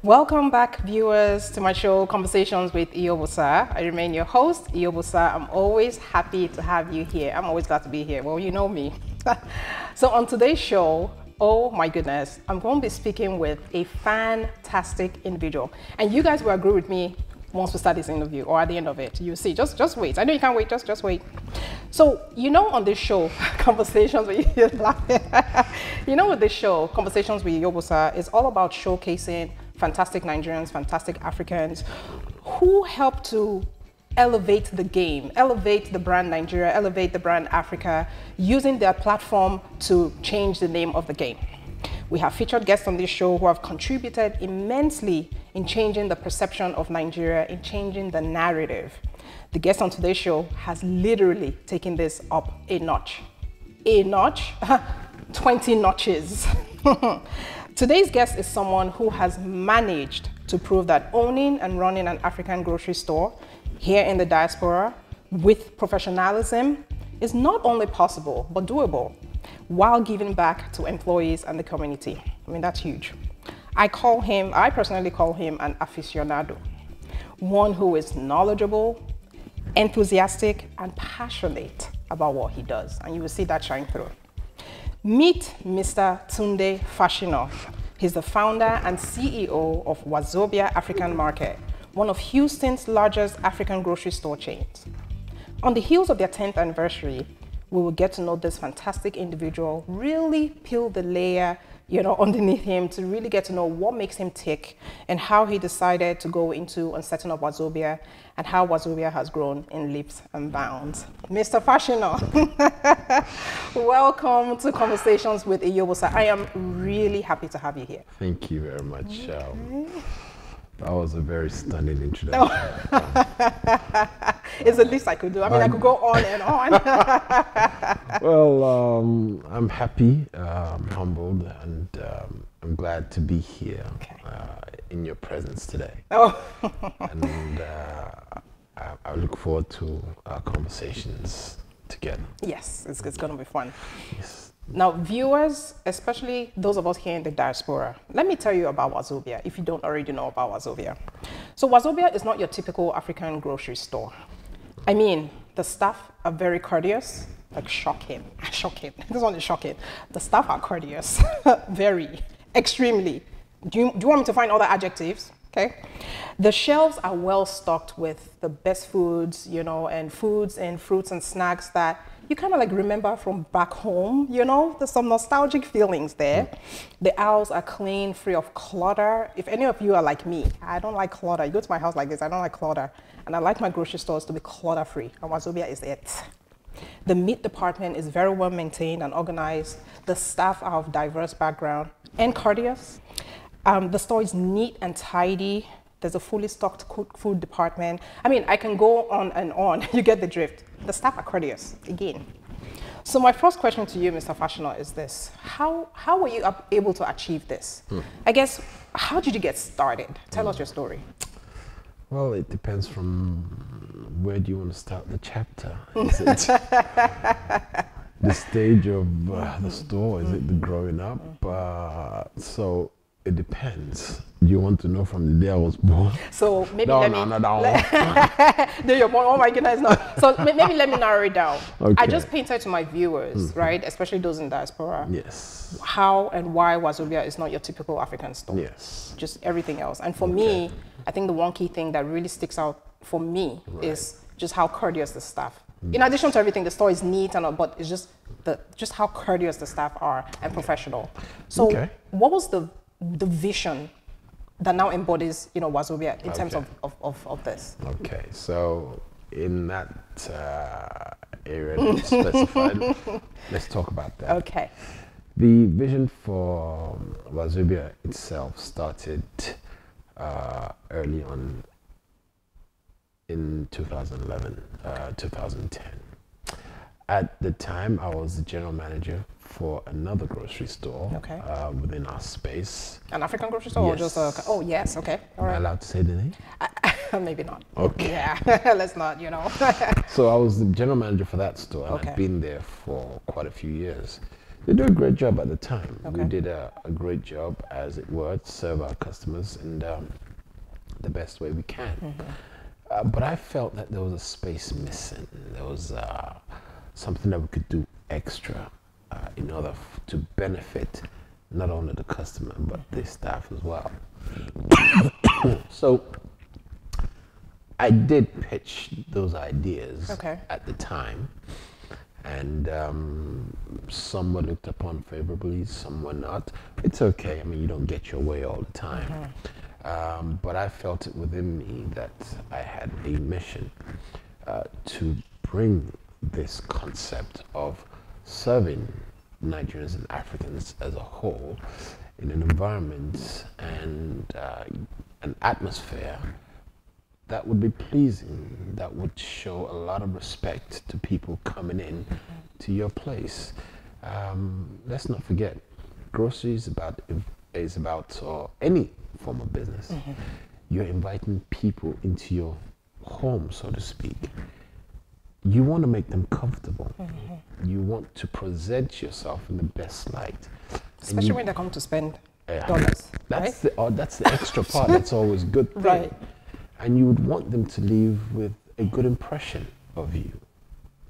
Welcome back, viewers, to my show, Conversations with E12. I remain your host, E12. I'm always happy to have you here. I'm always glad to be here. Well, you know me. So on today's show, oh my goodness, I'm going to be speaking with a fantastic individual. And you guys will agree with me once we start this interview or at the end of it. You'll see. Just wait. I know you can't wait. Just wait. So, you know, on this show, Conversations with you know, with this show, Conversations with E12, is all about showcasing fantastic Nigerians, fantastic Africans who help to elevate the game, elevate the brand Nigeria, elevate the brand Africa, using their platform to change the name of the game. We have featured guests on this show who have contributed immensely in changing the perception of Nigeria, in changing the narrative. The guest on today's show has literally taken this up a notch. A notch? 20 notches. Today's guest is someone who has managed to prove that owning and running an African grocery store here in the diaspora with professionalism is not only possible, but doable, while giving back to employees and the community. I mean, that's huge. I personally call him an aficionado, one who is knowledgeable, enthusiastic, and passionate about what he does. And you will see that shine through. Meet Mr. Tunde Fasina. He's the founder and CEO of Wazobia African Market, one of Houston's largest African grocery store chains. On the heels of their 10th anniversary, we will get to know this fantastic individual, really peel the layer, you know, underneath him to really get to know what makes him tick and how he decided to go into and setting up Wazobia and how Wazobia has grown in leaps and bounds. Mr. Fasina, welcome to Conversations with E12. I am really happy to have you here. Thank you very much. Okay. That was a very stunning introduction. It's the least I could do. I mean, I could go on and on. Well, I'm happy, I'm humbled, and I'm glad to be here in your presence today. Oh. And I look forward to our conversations together. Yes, it's going to be fun. Yes. Now, viewers, especially those of us here in the diaspora, let me tell you about Wazobia, if you don't already know about Wazobia. So Wazobia is not your typical African grocery store. I mean, the staff are very courteous, like shocking. This one is shocking. The staff are courteous, very, extremely. Do you want me to find other adjectives? Okay. The shelves are well stocked with the best foods, you know, and fruits and snacks that you kind of like remember from back home, you know, there's some nostalgic feelings there. The aisles are clean, free of clutter. If any of you are like me, I don't like clutter. You go to my house like this, I don't like clutter. And I like my grocery stores to be clutter free, and Wazobia is it. The meat department is very well maintained and organized. The staff are of diverse background and courteous. The store is neat and tidy. There's a fully stocked food department. I mean, I can go on and on. You get the drift. The staff are courteous, again. So my first question to you, Mr. Fasina, is this. How were you able to achieve this? I guess, how did you get started? Tell us your story. Well, it depends from where do you want to start the chapter. Is it the stage of the store? Is it the growing up? So it depends. Do you want to know from the day I was born? So maybe no. Day you're born. Oh my goodness, no. So maybe let me narrow it down. Okay. I just painted to my viewers, right, especially those in diaspora. Yes. How and why Wazobia is not your typical African store. Yes. Just everything else. And for me, I think the one key thing that really sticks out for me is just how courteous the staff. In addition to everything, the store is neat and all, but it's just how courteous the staff are and professional. So what was the vision that now embodies, you know, Wazobia in terms of this? Okay, so in that area that you specified, let's talk about that. Okay. The vision for Wazobia itself started early on in 2011, 2010. At the time, I was the general manager for another grocery store within our space. An African grocery store? Yes. Or just oh, yes, okay. All right. Am I allowed to say the name? Maybe not. Okay. Yeah, let's not, you know. So I was the general manager for that store, and I've been there for quite a few years. They do a great job at the time. Okay. We did a great job, as it were, to serve our customers in the best way we can. But I felt that there was a space missing. There was something that we could do extra in order to benefit not only the customer, but the staff as well. So I did pitch those ideas at the time. And some were looked upon favorably, some were not. It's okay. I mean, you don't get your way all the time. But I felt it within me that I had a mission to bring this concept of serving Nigerians and Africans as a whole in an environment and an atmosphere that would be pleasing, that would show a lot of respect to people coming in to your place. Let's not forget, groceries is about or any form of business. You're inviting people into your home, so to speak. You want to make them comfortable. You want to present yourself in the best light. Especially when they come to spend dollars. That's right? That's the extra part. That's always a good thing. Right. And you would want them to leave with a good impression of you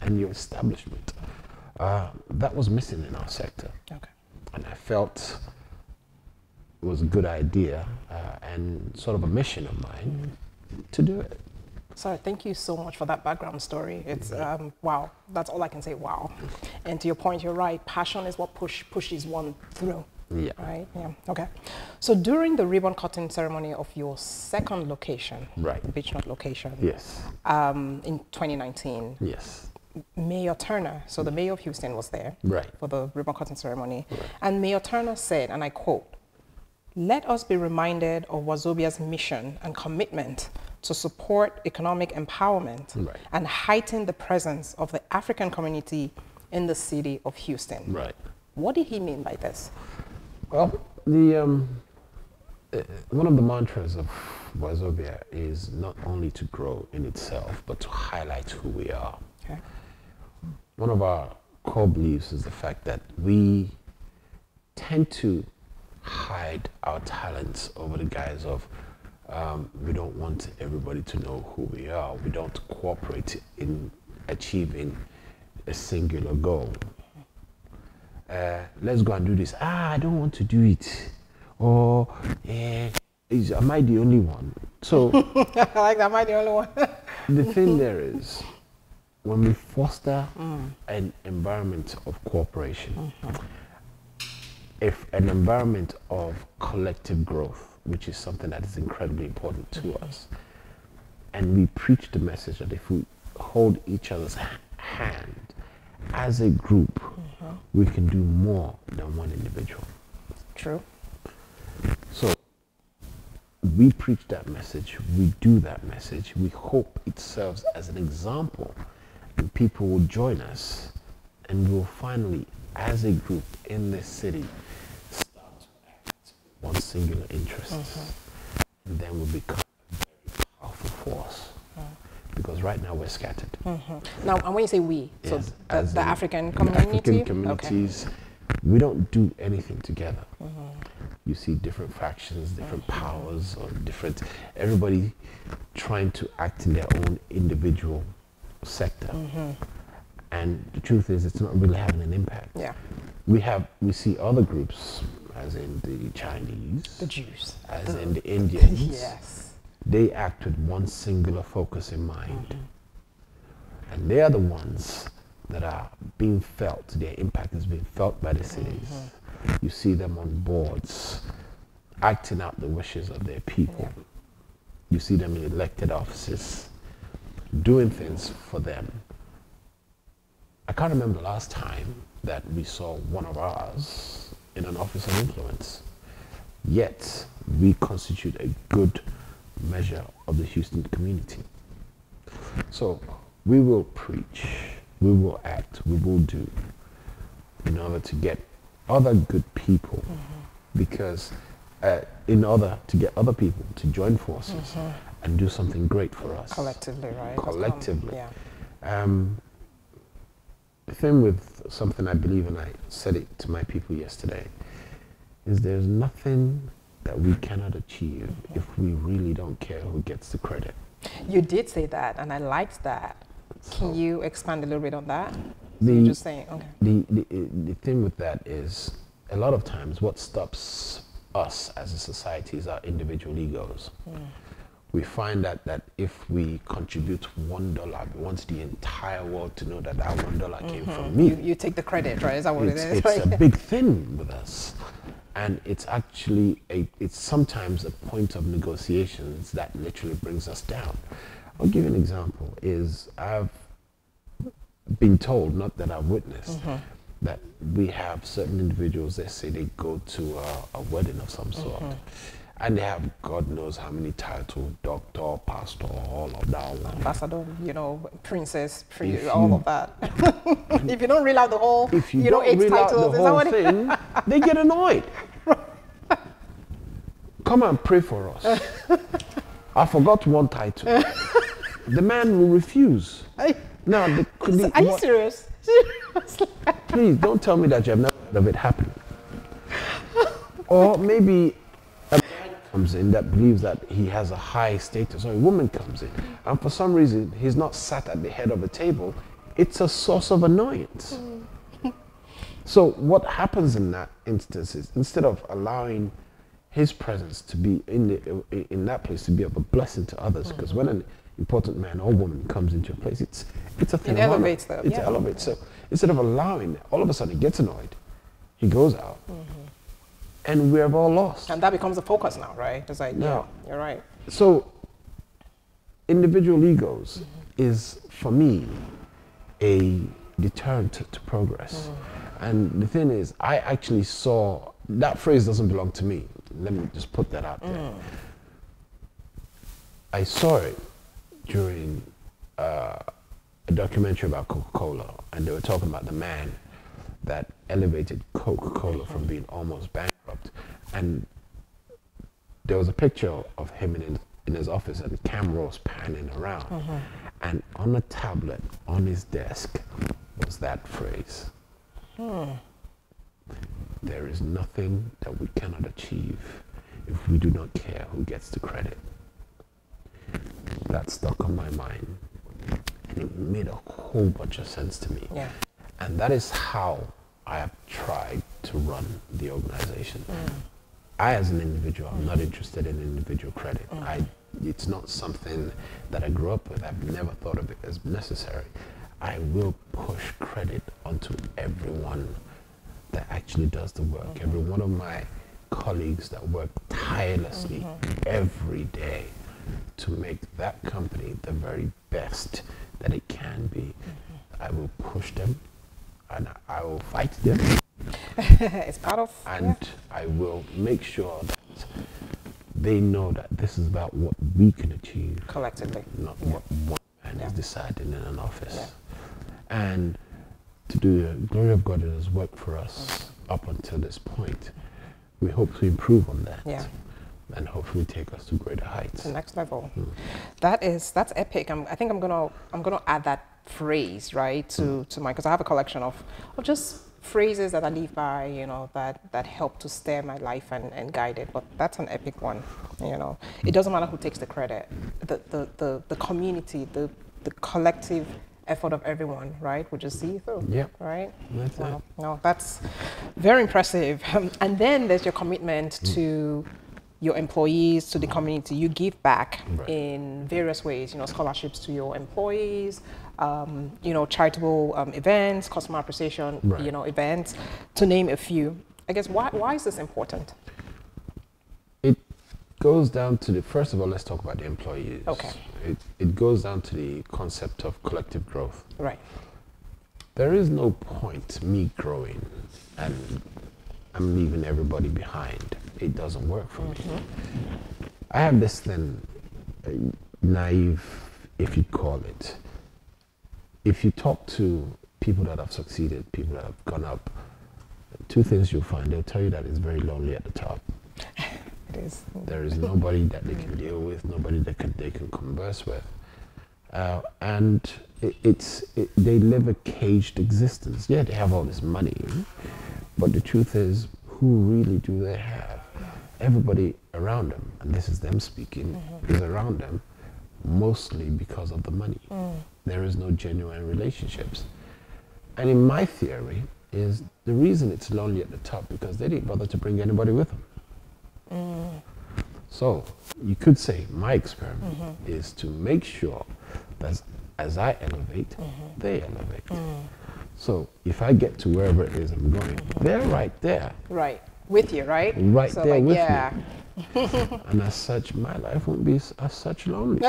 and your establishment. That was missing in our sector. Okay. And I felt it was a good idea and sort of a mission of mine to do it. Sorry, thank you so much for that background story. It's, wow, that's all I can say, wow. And to your point, you're right, passion is what pushes one through. Yeah. Right, yeah, okay. So during the ribbon cutting ceremony of your second location, right, the Beechnut location, yes, in 2019, yes, Mayor Turner, so the mayor of Houston was there right, for the ribbon cutting ceremony, and Mayor Turner said, and I quote, "Let us be reminded of Wazobia's mission and commitment to support economic empowerment and heighten the presence of the African community in the city of Houston." Right. What did he mean by this? Well, the one of the mantras of Wazobia is not only to grow in itself, but to highlight who we are. Okay. One of our core beliefs is the fact that we tend to hide our talents over the guise of we don't want everybody to know who we are. We don't cooperate in achieving a singular goal. Let's go and do this. I don't want to do it. Or, am I the only one? So, I like that, am I the only one? the thing there is, when we foster an environment of cooperation, if an environment of collective growth, which is something that is incredibly important to us, and we preach the message that if we hold each other's hand as a group, we can do more than one individual. True. So we preach that message, we do that message, we hope it serves as an example, and people will join us, and we'll finally, as a group in this city, start to act one singular interest, and then we'll become a very powerful force. Because right now we're scattered. Now, and when you say we, yes, so the African community? African communities, we don't do anything together. You see different factions, different powers, or everybody trying to act in their own individual sector. And the truth is, it's not really having an impact. Yeah. We see other groups, as in the Chinese, the Jews, as in the Indians. Yes. They act with one singular focus in mind. And they are the ones that are being felt, their impact is being felt by the cities. You see them on boards, acting out the wishes of their people. You see them in elected offices, doing things for them. I can't remember the last time that we saw one of ours in an office of influence. Yet, we constitute a good measure of the Houston community. So we will preach, we will act, we will do in order to get other good people, because in order to get other people to join forces and do something great for us. Collectively, right? Collectively. Yeah. the thing with something I believe, and I said it to my people yesterday, is there's nothing that we cannot achieve if we really don't care who gets the credit. You did say that, and I liked that. Can you expand a little bit on that? You're just saying, okay. The thing with that is, a lot of times what stops us as a society is our individual egos. We find that if we contribute $1, we want the entire world to know that that $1 came from me. You take the credit, right? Is that what it is? It's a big thing with us. And it's actually, it's sometimes a point of negotiations that literally brings us down. I'll give you an example, is I've been told, not that I've witnessed, that we have certain individuals, they say they go to a wedding of some sort, and they have God knows how many titles, doctor, pastor, all of that one. Ambassador, princess, all of that. If you don't reel out the whole, if you don't 8 reel out titles, the whole thing, they get annoyed. Come and pray for us. I forgot one title. The man will refuse. Now, are you serious? Please don't tell me that you have never heard of it happening. Or maybe a man comes in that believes that he has a high status, or a woman comes in, and for some reason he's not sat at the head of the table. It's a source of annoyance. So what happens in that instance is, instead of allowing his presence to be in that place to be of a blessing to others, because when an important man or woman comes into a place, it's a thing. It elevates them. It elevates. So instead of allowing, all of a sudden he gets annoyed, he goes out, and we have all lost. And that becomes the focus now, right? It's like, yeah, you're right. So individual egos is, for me, a deterrent to progress. And the thing is, I actually saw, that phrase doesn't belong to me. Let me just put that out there. I saw it during a documentary about Coca-Cola, and they were talking about the man that elevated Coca-Cola from being almost bankrupt. And there was a picture of him in his office, and the camera was panning around. And on a tablet on his desk was that phrase. There is nothing that we cannot achieve if we do not care who gets the credit. That stuck on my mind, and it made a whole bunch of sense to me. And that is how I have tried to run the organization. I, as an individual, I'm not interested in individual credit. It's not something that I grew up with. I've never thought of it as necessary. I will push credit onto everyone that actually does the work. Every one of my colleagues that work tirelessly every day to make that company the very best that it can be. I will push them, and I will fight them. It's part of, and I will make sure that they know that this is about what we can achieve collectively, not what one man is deciding in an office. And to do the glory of God, it has worked for us up until this point. We hope to improve on that. And hopefully take us to greater heights. The next level. That's epic. I think I'm gonna add that phrase, right, to my, because I have a collection of just phrases that I live by, that help to steer my life and guide it. But that's an epic one. It doesn't matter who takes the credit. The community, the collective effort of everyone, right, would just see you through. Right. That's it. No, that's very impressive. And then there's your commitment to your employees, to the community. You give back in various ways, scholarships to your employees, charitable events, customer appreciation, events, to name a few. I guess, why is this important? It goes down to first of all, let's talk about the employees. Okay. It goes down to the concept of collective growth. Right. There is no point me growing and I'm leaving everybody behind. It doesn't work for me. I have this thing, naive, if you call it. If you talk to people that have succeeded, people that have gone up, two things you'll find. They'll tell you that it's very lonely at the top. It is. There is nobody that they can deal with, nobody that they can converse with. And they live a caged existence. Yeah, they have all this money, but the truth is, who really do they have? Everybody around them, and this is them speaking, is around them mostly because of the money. There is no genuine relationships. And in my theory is the reason it's lonely at the top because they didn't bother to bring anybody with them. So you could say my experiment is to make sure that as I elevate, they elevate. So if I get to wherever it is I'm going, they're right there. Right. With you, right? Right so there like, with yeah. me. And as such, my life won't be as such lonely.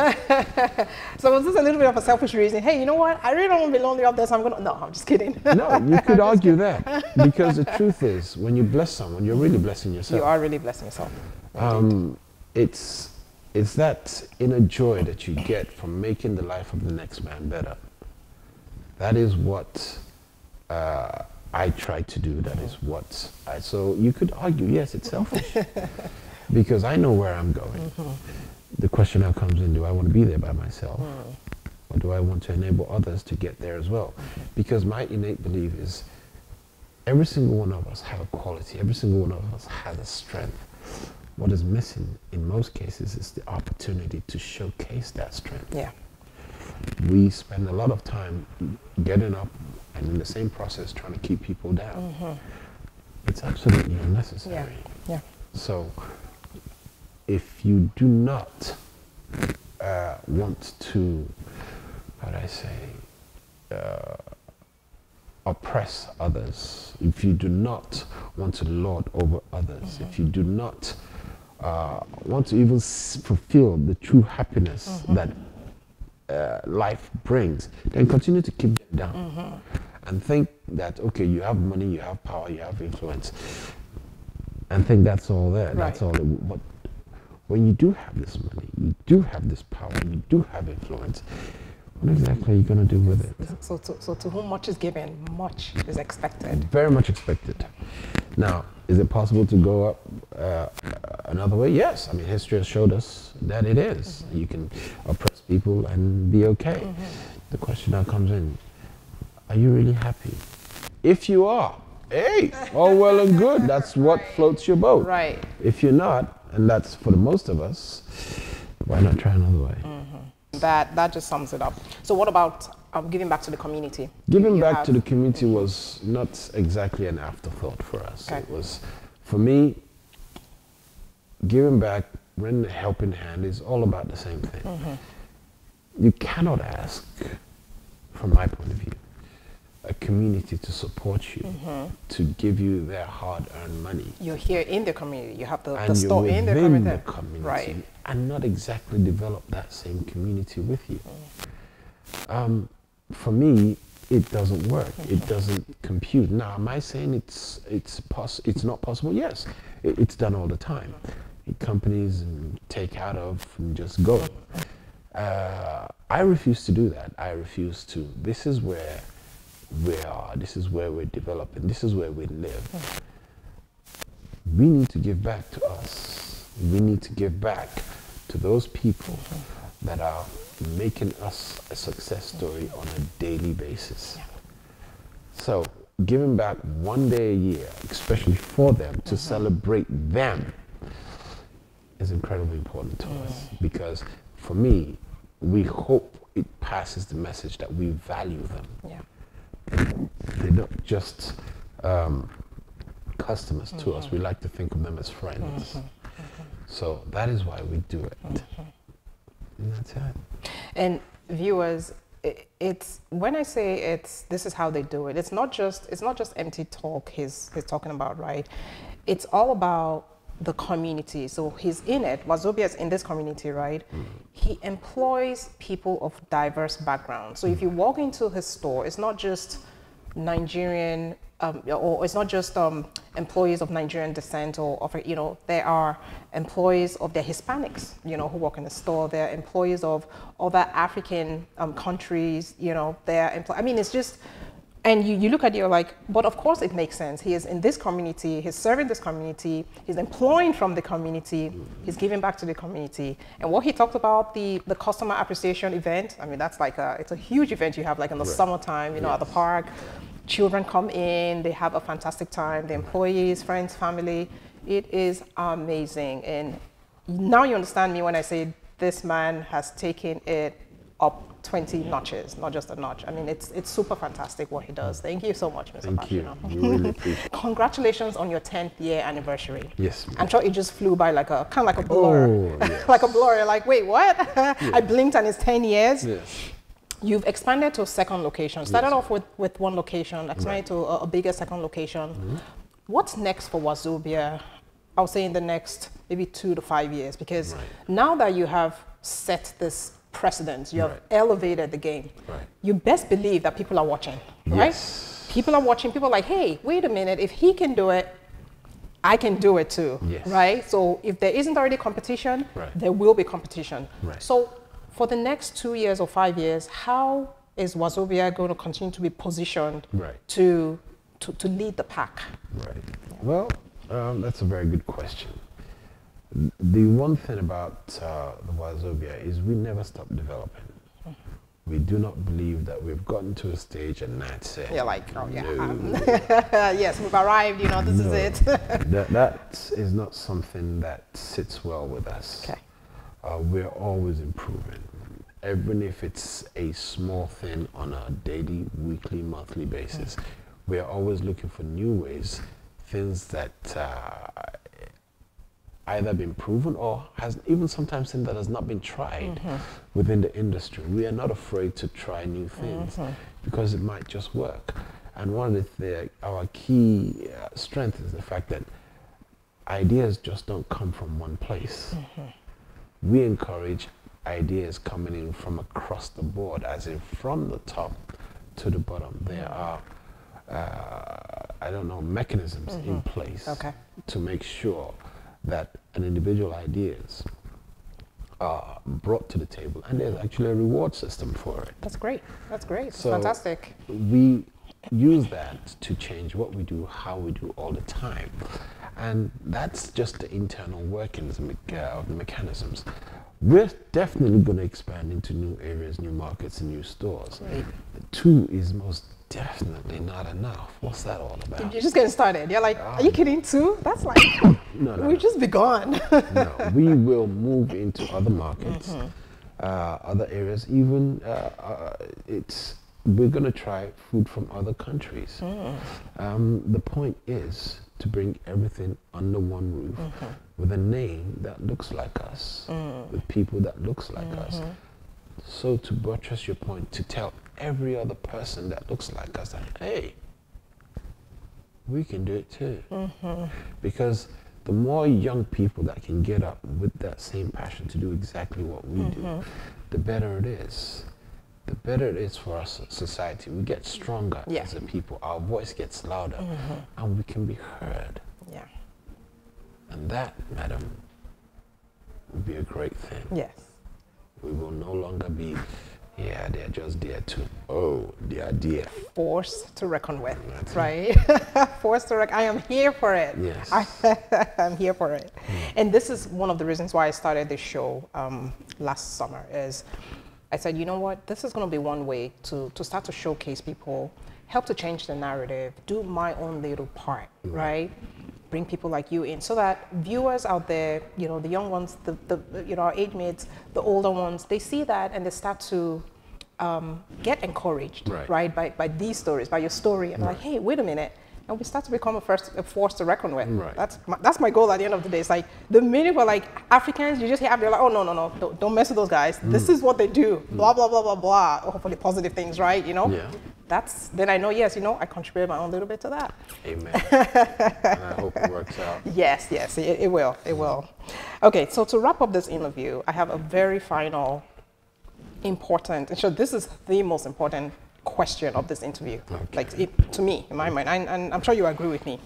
So was this a little bit of a selfish reason? Hey, you know what? I really don't want to be lonely up there, so I'm going to... No, I'm just kidding. No, you could argue that. Because the truth is, when you bless someone, you're really blessing yourself. You are really blessing yourself. It's that inner joy that you get from making the life of the next man better. That is what I try to do. That is what so you could argue, yes, it's selfish. Because I know where I'm going. The question now comes in, do I want to be there by myself? Or do I want to enable others to get there as well? Because my innate belief is every single one of us have a quality. Every single one of us has a strength. What is missing in most cases is the opportunity to showcase that strength. Yeah. We spend a lot of time getting up and in the same process trying to keep people down. It's absolutely unnecessary. Yeah. So if you do not want to, how do I say, oppress others, if you do not want to lord over others, if you do not want to even fulfill the true happiness that life brings, then continue to keep them down and think that, okay, you have money, you have power, you have influence, and think that's all there. Right. That's all. But when you do have this money, you do have this power, you do have influence, what exactly are you going to do with it? So to whom much is given, much is expected. Very much expected. Now, is it possible to go up another way? Yes. I mean, history has showed us that it is. You can oppress people and be okay. The question now comes in, are you really happy? If you are, hey, all well and good. That's what floats your boat. Right. If you're not, and that's for the most of us, why not try another way? That just sums it up. So what about giving back to the community? Giving back to the community was not exactly an afterthought for us. Okay. It was, for me, giving back, lending a helping hand is all about the same thing. You cannot ask, from my point of view, a community to support you, to give you their hard-earned money. You're here in the community. You have the and store in the community, right? And not exactly develop that same community with you. For me, it doesn't work. It doesn't compute. Now, am I saying it's not possible? Yes, it's done all the time. Companies take out of and just go. I refuse to do that. I refuse to. This is where we are. This is where we're developing. This is where we live. We need to give back to us. We need to give back to those people that are making us a success story on a daily basis. So giving back one day a year, especially for them, to celebrate them, is incredibly important to us, because for me, we hope it passes the message that we value them. They're not just customers to us. We like to think of them as friends. So that is why we do it. And that's it. And viewers, it's when I say this is how they do it. It's not just empty talk. He's talking about, right? It's all about the community. So he's in it. Wazobia is in this community, right? He employs people of diverse backgrounds. So if you walk into his store, it's not just Nigerian, or it's not just employees of Nigerian descent, or of, there are employees of the Hispanics, who work in the store. There are employees of other African countries, I mean, it's just And you look at it, you're like, but of course it makes sense. He is in this community, he's serving this community, he's employing from the community, he's giving back to the community. And what he talked about, the customer appreciation event, I mean, that's like it's a huge event you have like in the summertime, you know, at the park. Children come in, they have a fantastic time, the employees, friends, family. It is amazing. And now you understand me when I say this man has taken it up 20 notches, not just a notch. I mean, it's super fantastic what he does. Thank you so much, Mr. Fasina. Thank you. We really appreciate it. Congratulations on your 10th year anniversary. Yes. I'm sure it just flew by like a, kind of like a blur. Oh, yes. Like a blur. You're like, wait, what? Yes. I blinked and it's 10 years. Yes. You've expanded to a second location. Started off with one location, expanded to a bigger second location. What's next for Wazobia? I would say in the next maybe 2 to 5 years, because now that you have set this precedent, you have elevated the game. You best believe that people are watching, right? Yes. People are watching. People are like, hey, wait a minute. If he can do it, I can do it too, right? So if there isn't already competition, there will be competition. So for the next 2 years or 5 years, how is Wazobia going to continue to be positioned to lead the pack? Well, that's a very good question. The one thing about the Wazobia is we never stop developing. We do not believe that we've gotten to a stage and that's it. Yeah, like, oh yeah. No. Yes, we've arrived, you know, this is it. that is not something that sits well with us. We're always improving. Even if it's a small thing on a daily, weekly, monthly basis, we're always looking for new ways, things that either been proven or has even sometimes things that has not been tried within the industry. We are not afraid to try new things because it might just work. And one of our key strength is the fact that ideas just don't come from one place. We encourage ideas coming in from across the board, as in from the top to the bottom. There are I don't know, mechanisms in place to make sure that an individual ideas are brought to the table, and there's actually a reward system for it. That's great. That's great. So fantastic. We use that to change what we do, how we do all the time. And that's just the internal workings of the mechanisms. We're definitely going to expand into new areas, new markets, and new stores. Two is most definitely not enough. What's that all about? You're just getting started. You're like, are you kidding? 2? That's like, we've just begun. No, we will move into other markets, other areas. Even we're going to try food from other countries. The point is to bring everything under one roof with a name that looks like us, with people that looks like us. So to buttress your point, to tell every other person that looks like us that, hey, we can do it too. Because the more young people that can get up with that same passion to do exactly what we do, the better it is. The better it is for our society. We get stronger as a people. Our voice gets louder, and we can be heard. And that, madam, would be a great thing. Yes. We will no longer be, they're just there to, they are there. Force to reckon with, right? Force to reckon. I am here for it. Yes. I'm here for it. And this is one of the reasons why I started this show last summer is I said, you know what, this is going to be one way to start to showcase people, help to change the narrative, do my own little part, right? Bring people like you in so that viewers out there, you know, the young ones, the our age mates, the older ones, they see that and they start to get encouraged, right, by these stories, by your story, and like, hey, wait a minute. And we start to become a force to reckon with. That's my goal at the end of the day. It's like the minute we're like Africans, you just hear they're like, oh no, don't mess with those guys. This is what they do. Blah blah blah blah blah. Hopefully positive things, right? You know. Then I know. Yes, I contributed my own little bit to that. Amen. And I hope it works out. Yes, it will. It will. Okay, so to wrap up this interview, I have a very final, important. So this is the most important question of this interview, to me, in my mind, and I'm sure you agree with me.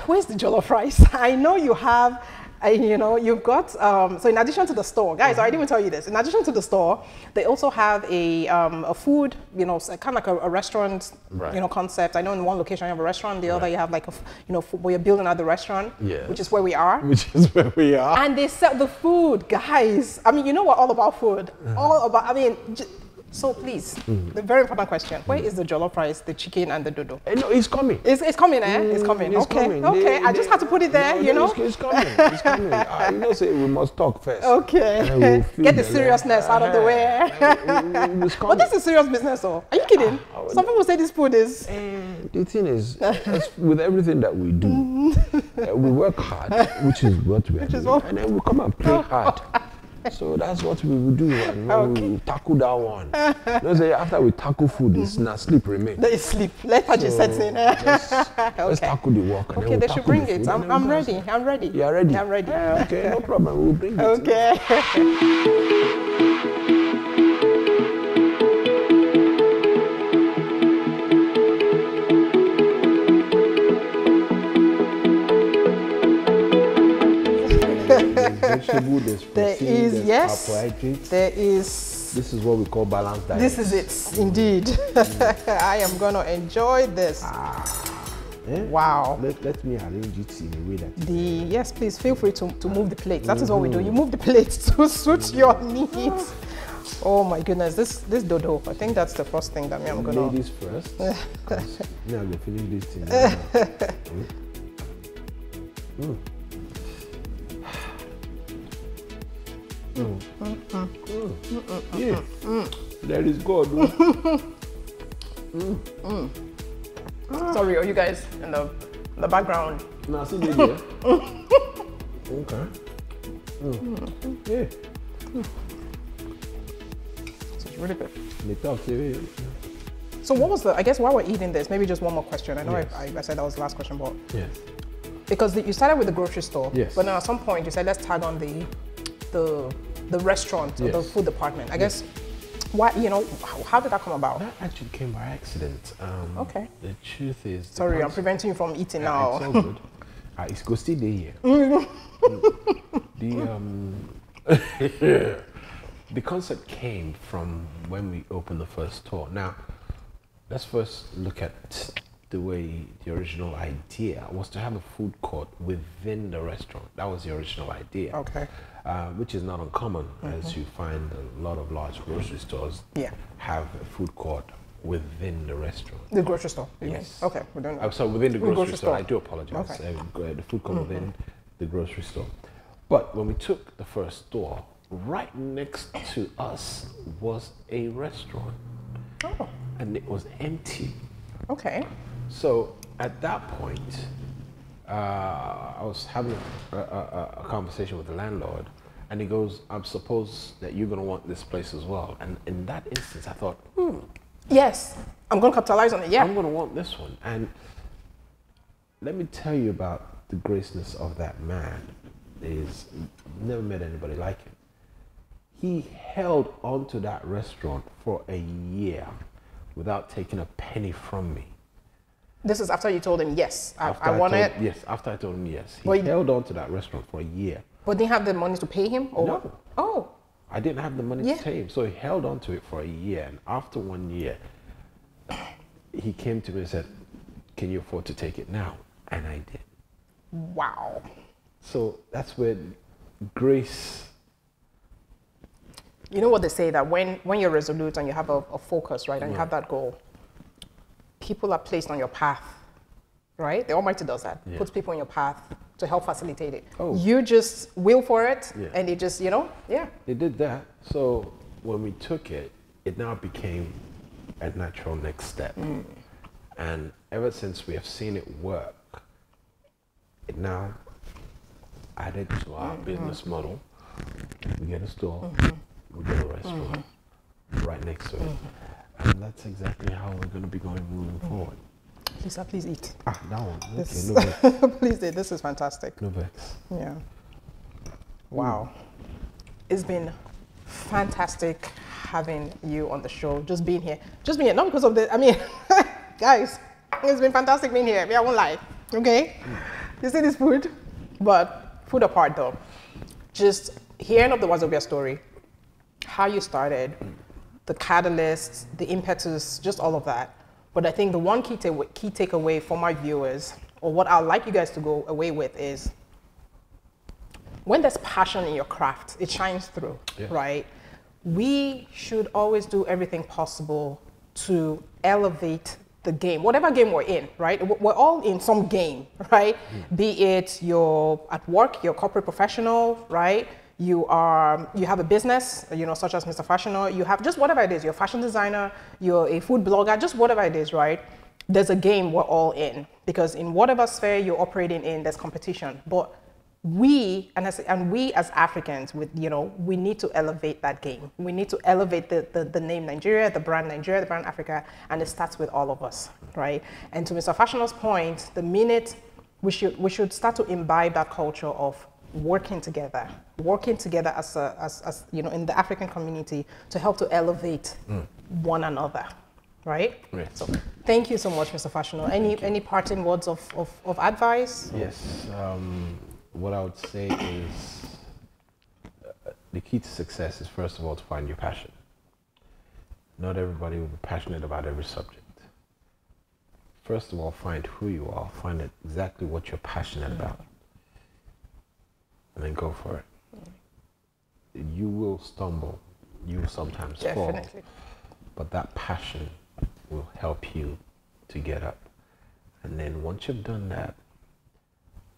Where's the jollof rice? I know you have you know, you've got, so in addition to the store, guys, I didn't even tell you this. In addition to the store, they also have a food, you know, kind of like a restaurant, you know, concept. I know in one location you have a restaurant, the other you have like you know, where you're building out the restaurant, which is where we are. Which is where we are. And they sell the food, guys. I mean, you know, we're all about food. All about, I mean, so please, the very important question, where is the jollof rice, the chicken and the dodo? No, it's coming. It's coming, eh? It's coming. It's Okay, coming. okay. I just had to put it there, you know? It's coming. It's coming. You know, say we must talk first. Okay. Get the seriousness out of the way. But this is serious business, though. Are you kidding? Some people say this food is... The thing is, with everything that we do, we work hard, which is what we are doing. And then we come and play hard. So that's what we will do, and we tackle that one. You know, say after we tackle food, it's not sleep remain. There is sleep. Let Paji set in. Let's tackle the work. And okay, they should bring it. I'm ready. I'm ready. You are ready? I'm ready. Okay, no problem. We'll bring it. Okay. Vegetable, there's protein, there's carbohydrates. There is. This is what we call balanced diet. This is it, indeed. I am gonna enjoy this. Wow. Let me arrange it in a way that. Yes, please feel free to move the plate. That is what we do. You move the plate to suit your needs. Oh my goodness, this dodo. I think that's the first thing that I'm gonna. Ladies first. Now I'm gonna finish this thing. Yeah, that is good. Sorry, are you guys in the background? No, see there. Okay. Yeah. So it's really good. They talk to you. So what was I guess while we're eating this, maybe just one more question. I know Yes. I said that was the last question, but Yes. because you started with the grocery store, Yes. but then at some point you said let's tag on the restaurant or the Yes. food department. I guess why, you know, how did that come about? That actually came by accident. Okay. The truth is. Sorry, I'm preventing you from eating now. It's all good. It's go still there here. The concept came from when we opened the first store. Now, let's first look at the way the original idea was to have a food court within the restaurant. That was the original idea. Okay. Which is not uncommon, as you find a lot of large grocery stores have a food court within the restaurant. The grocery store? Yes. Okay, we don't know. So within the grocery store, store. I do apologize. Okay. The food court within the grocery store. But when we took the first store, right next to us was a restaurant. Oh. And it was empty. Okay. So at that point, I was having a conversation with the landlord, and he goes, I suppose that you're going to want this place as well. And in that instance, I thought, yes, I'm going to capitalize on it, yeah. I'm going to want this one. And let me tell you about the graciousness of that man. I've never met anybody like him. He held onto that restaurant for a year without taking a penny from me. This is after you told him, yes, I want it? Yes, after I told him yes. He held on to that restaurant for a year. But didn't have the money to pay him? Or? No. Oh. I didn't have the money to pay him. So he held on to it for a year. And after 1 year, he came to me and said, can you afford to take it now? And I did. Wow. So that's where grace. You know what they say, that when you're resolute and you have a focus, right, and you have that goal, people are placed on your path, right? The Almighty does that, puts people on your path to help facilitate it. Oh. You just will for it, and it just, you know, It did that. So when we took it, it now became a natural next step. And ever since we have seen it work, it now added to our business model. We get a store, we get a restaurant right next to it. And that's exactly how we're going to be going moving forward. Lisa, please eat. That one. This, Okay, no vex. please eat. This is fantastic. No vex. Yeah. Wow. It's been fantastic having you on the show. Just being here. Not because of the, I mean, guys, it's been fantastic being here. I won't lie. Okay? You see this food? But food apart though, just hearing of the Wazobia story, how you started, the catalyst, the impetus, just all of that. But I think the one key takeaway for my viewers, or what I'd like you guys to go away with is, when there's passion in your craft, it shines through, right? We should always do everything possible to elevate the game, whatever game we're in, right? We're all in some game, right? Be it you're at work, you're a corporate professional, right? You have a business, you know, such as Mr. Fasina, you have just whatever it is, you're a fashion designer, you're a food blogger, just whatever it is, right? There's a game we're all in, because in whatever sphere you're operating in, there's competition. But we as Africans, we need to elevate that game. We need to elevate the name Nigeria, the brand Africa, and it starts with all of us, right? And to Mr. Fasina's point, the minute we should start to imbibe that culture of working together as you know, in the African community to help to elevate one another, right? Right. So thank you so much, Mr. Fasina. Any parting words of advice? Yes. What I would say is the key to success is, first of all, to find your passion. Not everybody will be passionate about every subject. First of all, find who you are, find exactly what you're passionate about, and then go for it. You will stumble, you will sometimes fall, but that passion will help you to get up. And then once you've done that,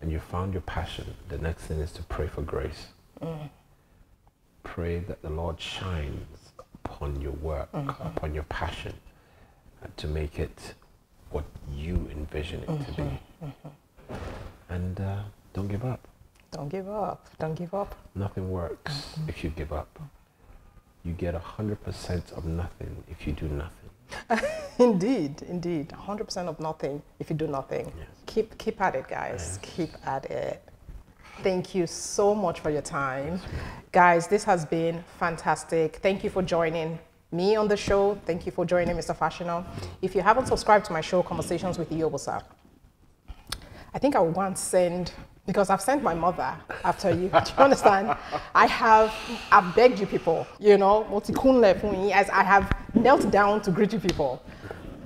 and you found your passion, the next thing is to pray for grace. Pray that the Lord shines upon your work, upon your passion, to make it what you envision it to be. And don't give up. Don't give up. Don't give up. Nothing works if you give up. You get 100% of nothing if you do nothing. Indeed, 100% of nothing if you do nothing. Yes. Keep at it, guys. Yes. Keep at it. Thank you so much for your time. Guys, this has been fantastic. Thank you for joining me on the show. Thank you for joining Mr. Fasina. If you haven't subscribed to my show, Conversations with E12, I think I want to send, because I've sent my mother after you. Do you understand? I've begged you people, you know, as I have knelt down to greet you people.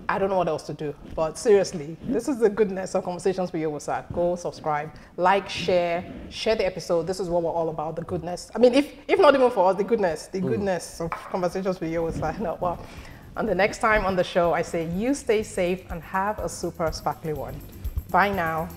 I don't know what else to do, but seriously, this is the goodness of Conversations with Yobosa. Go subscribe, like, share the episode. This is what we're all about, the goodness. I mean, if not even for us, the goodness of Conversations with Yobosa. No, well, and the next time on the show, I say you stay safe and have a super sparkly one. Bye now.